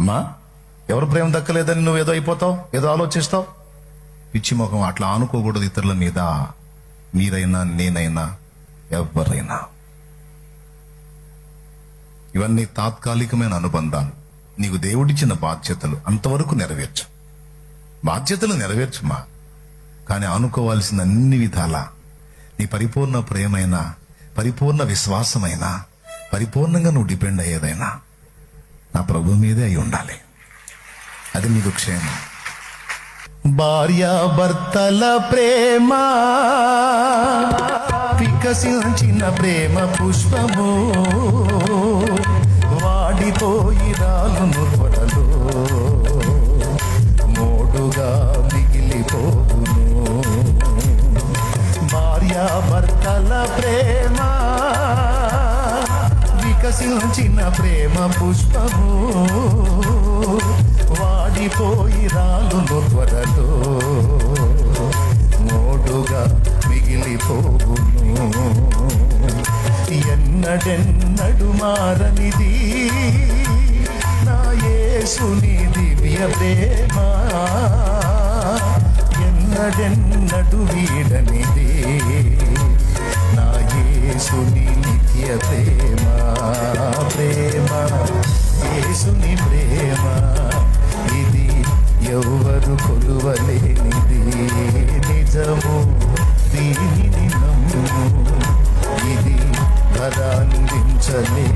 అమ్మా, ఎవరు ప్రేమ దక్కలేదని నువ్వు ఏదో అయిపోతావు, ఏదో ఆలోచిస్తావు. పిచ్చి ముఖం, అట్లా ఆనుకోకూడదు ఇతరుల మీద. మీరైనా నేనైనా ఎవరైనా. ఇవన్నీ తాత్కాలికమైన అనుబంధాలు. నీకు దేవుడిచ్చిన బాధ్యతలు అంతవరకు నెరవేర్చు. బాధ్యతలు నెరవేర్చుమా, కానీ ఆనుకోవాల్సిన అన్ని విధాల నీ పరిపూర్ణ ప్రేమైనా, పరిపూర్ణ విశ్వాసమైనా, పరిపూర్ణంగా నువ్వు డిపెండ్ అయ్యేదైనా నా ప్రభు మీదే అయి ఉండాలి. అది నీకు క్షేమం. భార్యాభర్తల ప్రేమ వికసించిన ప్రేమ పుష్పము, వాడిపోయి రాలును త్వరలో, మోడుగా మిగిలిపోవును. భార్యాభర్తల ప్రేమ వికసించిన ప్రేమ పుష్పము, వాడిపోయి రాలును త్వరలో, మోడుగా మిగిలిపోవును. ఎన్నడెన్నడు మారనిది నా యేసుని దివ్య ప్రేమ, ఎన్నడెన్నడు వీడనిది నా యేసుని నిత్య ప్రేమ. ప్రేమ యేసుని ప్రేమ, ఇది ఎవరు కొలువలేనిది. నిజము, దీనిని నమ్ము, ఇది ధరాందించలే